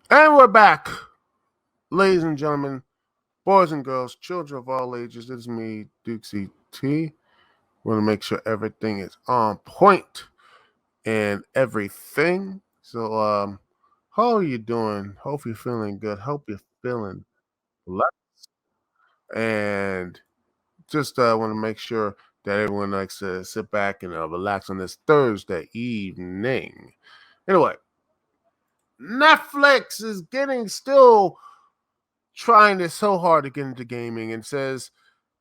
And we're back, ladies and gentlemen, boys and girls, children of all ages. This is me, Dukect. Want to make sure everything is on point and everything. So, how are you doing? Hope you're feeling good. Hope you're feeling blessed. And just want to make sure that everyone likes to sit back and relax on this Thursday evening. Anyway, Netflix is getting still trying this so hard to get into gaming and says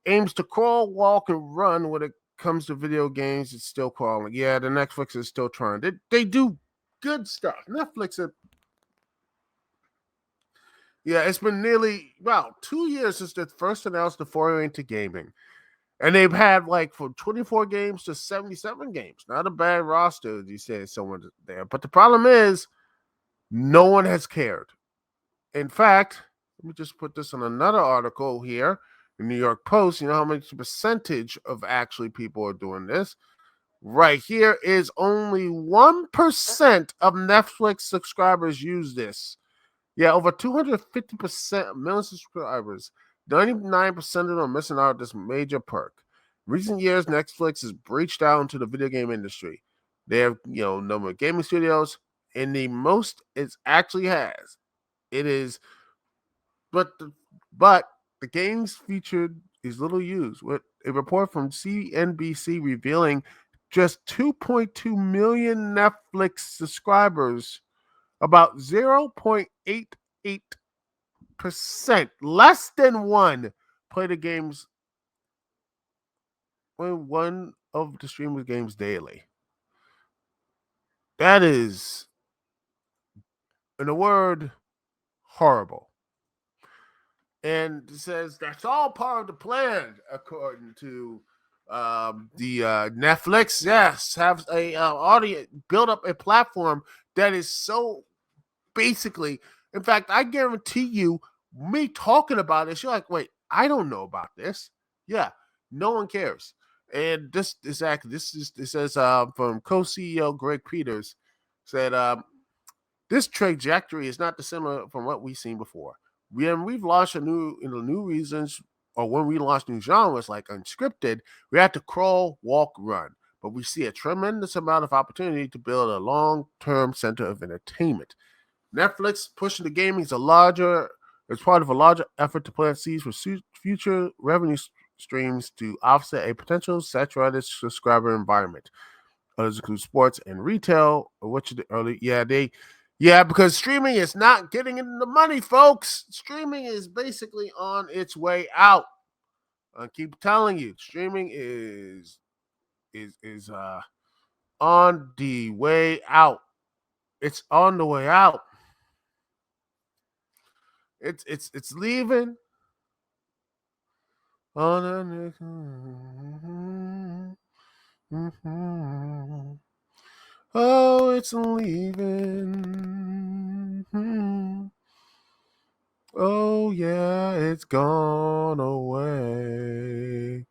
aims to crawl, walk, and run when it comes to video games. It's still crawling. Yeah, the Netflix is still trying. They do good stuff. Netflix, yeah, it's been nearly about 2 years since they first announced the foray into gaming. And they've had like from 24 games to 77 games. Not a bad roster, as you say, someone there. But the problem is, no one has cared. In fact, let me just put this on another article here. The New York Post, you know how much percentage of actually people are doing this? Right here is only 1% of Netflix subscribers use this. Yeah, over 250% million subscribers. 99% of them are missing out on this major perk. In recent years, Netflix has breached out into the video game industry. They have, number of gaming studios, and the most it actually has. It is, but the games featured is little used. With a report from CNBC revealing just 2.2 million Netflix subscribers, about 0.88%, less than one, play the games, one of the streamer games daily. That is, in a word, horrible. And it says that's all part of the plan, according to the Netflix. Yes, have a audience, build up a platform that is so basically. In fact, I guarantee you, me talking about this, you're like, wait, I don't know about this. Yeah, no one cares. And this says from co-CEO Greg Peters said this trajectory is not dissimilar from what we've seen before. We've launched new reasons, or when we launch new genres like unscripted, we have to crawl, walk, run. But we see a tremendous amount of opportunity to build a long-term center of entertainment. Netflix pushing the gaming is it's part of a larger effort to plant seeds for future revenue streams to offset a potential saturated subscriber environment. Others include sports and retail. What you did early? Yeah, because streaming is not getting into the money, folks. Streaming is basically on its way out. I keep telling you, streaming is on the way out. It's on the way out. It's leaving on a oh, it's leaving. Oh yeah, it's gone away.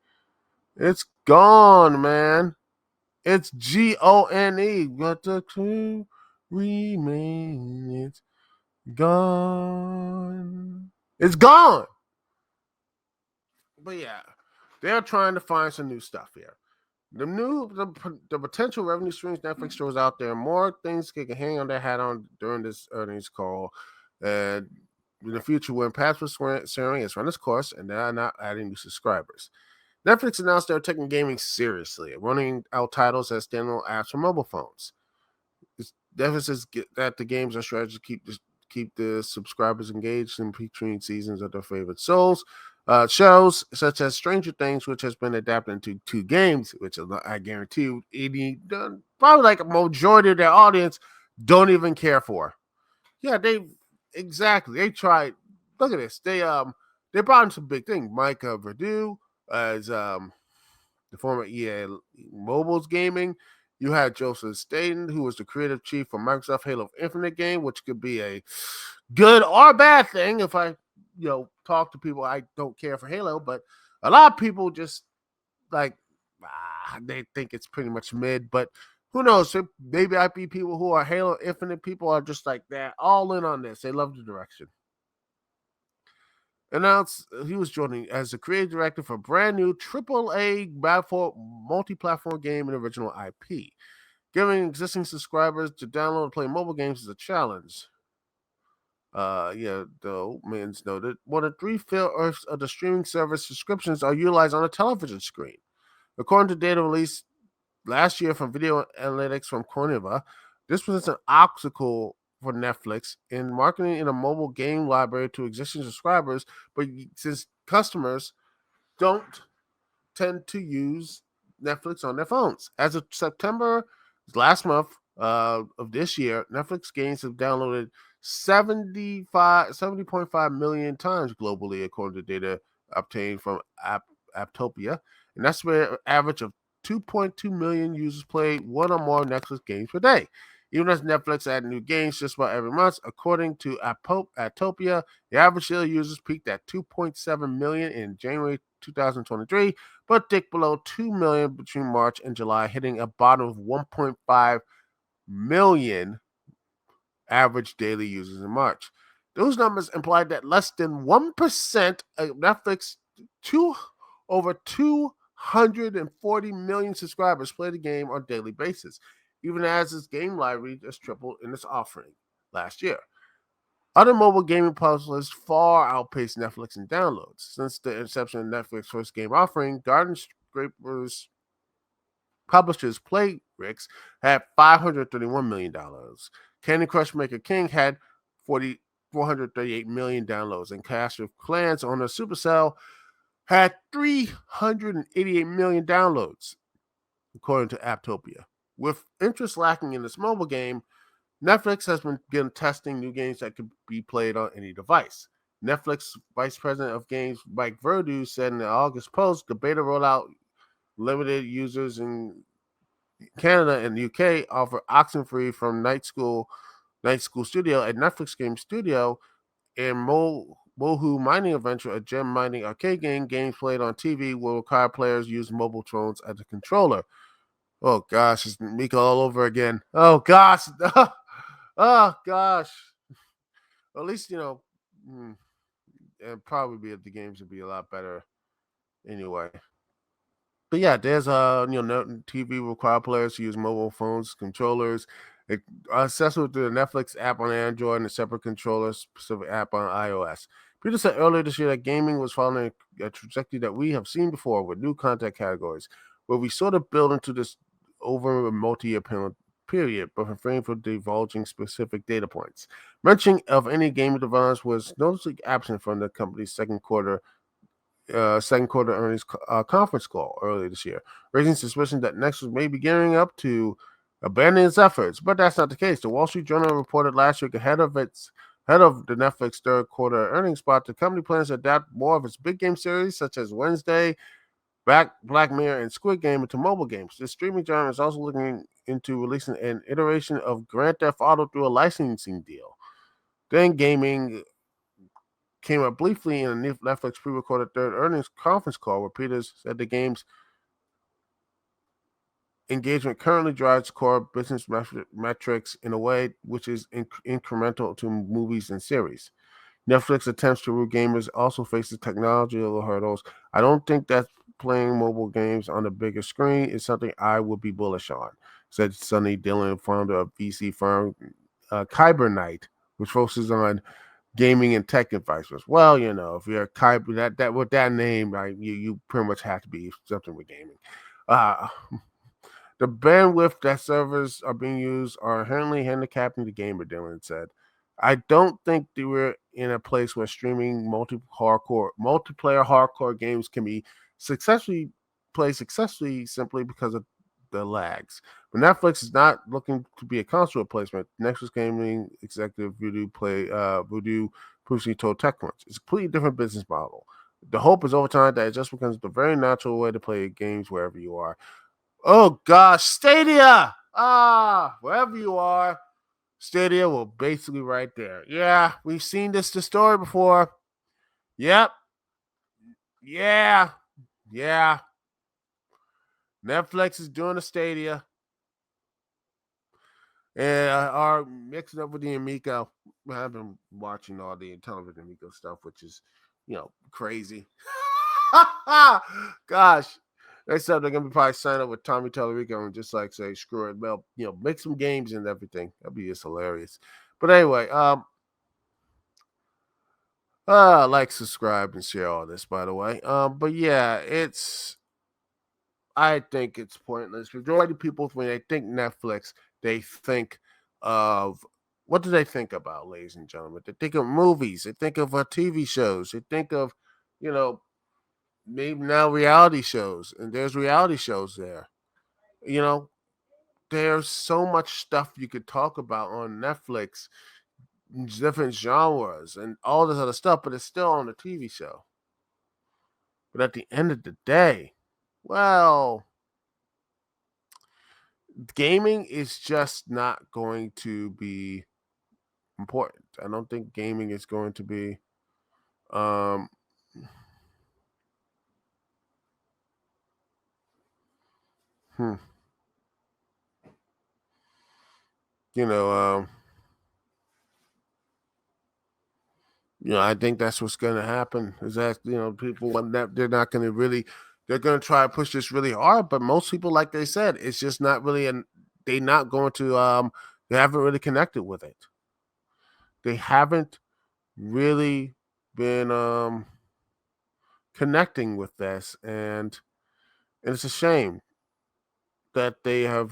It's gone, man. It's GONE. But the clue remain. It's gone. It's gone. But yeah, they're trying to find some new stuff here. The potential revenue streams Netflix throws out there, more things they can hang on their hat on during this earnings call. And in the future, when password sharing has run its course and they are not adding new subscribers. Netflix announced they're taking gaming seriously, running out titles as standalone apps for mobile phones. Netflix says that the games are strategies to keep the subscribers engaged in between seasons of their favorite shows, such as Stranger Things, which has been adapted into 2 games, which I guarantee you, probably like a majority of their audience don't even care for. Yeah, they tried. Look at this. They brought in some big things. Micah Verdu as the former EA Mobiles Gaming. You had Joseph Staten, who was the creative chief for Microsoft Halo Infinite game, which could be a good or bad thing if I, talk to people I don't care for Halo, but a lot of people just like they think it's pretty much mid, but who knows? Maybe IP people who are Halo Infinite people are just like that, all in on this. They love the direction. Announced he was joining as the creative director for a brand new AAA multi-platform game and original IP. Giving existing subscribers to download and play mobile games is a challenge. Though Mans noted, more than 3/4 of the streaming service subscriptions are utilized on a television screen. According to data released last year from video analytics from Corneva, this presents an obstacle for Netflix in marketing in a mobile game library to existing subscribers, but since customers don't tend to use Netflix on their phones. As of September last month of this year, Netflix games have downloaded 70.5 million times globally, according to data obtained from Apptopia. And that's where an average of 2.2 million users play one or more Netflix games per day. Even as Netflix added new games just about every month, according to Apptopia, the average daily users peaked at 2.7 million in January 2023, but dipped below 2 million between March and July, hitting a bottom of 1.5 million average daily users in March. Those numbers implied that less than 1% of Netflix over 240 million subscribers play the game on a daily basis, even as its game library just tripled in its offering last year. Other mobile gaming publishers far outpaced Netflix in downloads. Since the inception of Netflix's first game offering, Garden Scraper's publishers Playrix had $531 million. Candy Crush Maker King had 438 million downloads, and Clash of Clans owner Supercell had 388 million downloads, according to Apptopia. With interest lacking in this mobile game, Netflix has been testing new games that could be played on any device. Netflix Vice President of Games Mike Verdu said in the August post the beta rollout limited users in Canada and the UK offer Oxenfree from Night School Studio, a Netflix game studio, and Mohu Mining Adventure, a gem mining arcade game. Games played on TV will require players use mobile phones as a controller. Oh gosh, it's Mika all over again. Oh gosh. Oh gosh. At least and probably the games would be a lot better anyway. But yeah, there's TV require players to use mobile phones, controllers, accessible to the Netflix app on Android and a separate controller specific app on iOS. Peter said earlier this year that gaming was following a trajectory that we have seen before with new content categories, where we sort of build into this over a multi-year period, but refrain from divulging specific data points. Mention of any gaming developments was noticeably absent from the company's second quarter earnings conference call earlier this year, raising suspicion that Nexus may be gearing up to abandon its efforts. But that's not the case. The Wall Street Journal reported last week ahead of the Netflix third quarter earnings spot, the company plans to adapt more of its big game series, such as Wednesday, Black Mirror, and Squid Game, into mobile games. The streaming giant is also looking into releasing an iteration of Grand Theft Auto through a licensing deal. Then gaming came up briefly in a Netflix pre-recorded third earnings conference call where Peters said the game's engagement currently drives core business metrics in a way which is incremental to movies and series. Netflix attempts to root gamers also faces technological hurdles. I don't think that playing mobile games on the bigger screen is something I would be bullish on, said Sonny Dillon, founder of VC firm Kybernite, which focuses on gaming and tech advisors. Well, if you're a Kyber, that with that name, right, you pretty much have to be something with gaming. Uh, the bandwidth that servers are being used are inherently handicapping the gamer, Dylan said. I don't think that we're in a place where streaming multiplayer hardcore games can be played successfully simply because of the lags. But Netflix is not looking to be a console replacement. Nexus Gaming executive Voodoo previously told TechCrunch. It's a completely different business model. The hope is over time that it just becomes the very natural way to play games wherever you are. Oh gosh, Stadia! Wherever you are, Stadia will basically right there. Yeah, we've seen this story before. Yep. Yeah. Yeah. Netflix is doing a Stadia. and are mixing up with the Amico. I've been watching all the television Amico stuff, which is, crazy. Gosh, next up they're gonna be probably sign up with Tommy Tallarico and just like say screw it, well, make some games and everything. That'd be just hilarious. But anyway, like, subscribe, and share all this, by the way. But yeah, I think it's pointless. Majority of people, when they think Netflix, they think of, what do they think about, ladies and gentlemen? They think of movies. They think of TV shows. They think of, you know, maybe now reality shows, and there's reality shows there. You know, there's so much stuff you could talk about on Netflix, different genres, and all this other stuff, but it's still on the TV show. But at the end of the day, well, gaming is just not going to be important. I don't think gaming is going to be, um, hmm, you know, um, I think that's what's going to happen. Is that people want that they're not going to really, they're going to try to push this really hard, but most people, like they said, it's just not really, and they're not going to, they haven't really connected with it. They haven't really been connecting with this, and it's a shame that they have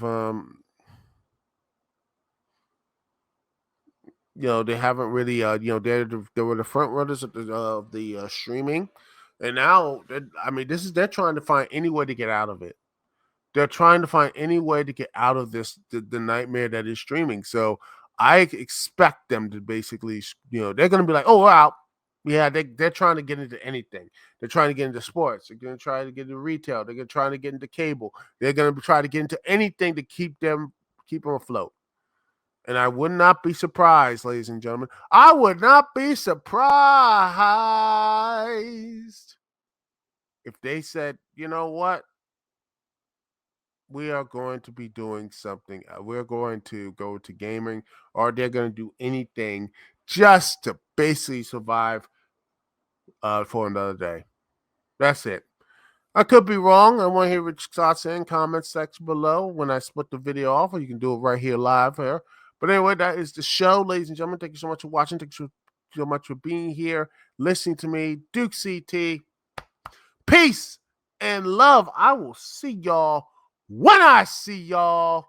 they haven't really they were the front runners of the streaming, and now I mean they're trying to find any way to get out of it. They're trying to find any way to get out of this the nightmare that is streaming. So I expect them to basically, they're going to be like, oh wow, yeah, they're trying to get into anything. They're trying to get into sports. They're going to try to get into retail. They're going to try to get into cable. They're going to try to get into anything to keep them afloat. And I would not be surprised, ladies and gentlemen. I would not be surprised if they said, you know what? We are going to be doing something. We're going to go to gaming, or they're going to do anything just to basically survive for another day. That's it. I could be wrong. I want to hear what your thoughts in comment section below when I split the video off, or you can do it right here live here. But anyway, that is the show, ladies and gentlemen. Thank you so much for watching. Thank you so much for being here, listening to me, Duke CT. Peace and love. I will see y'all when I see y'all.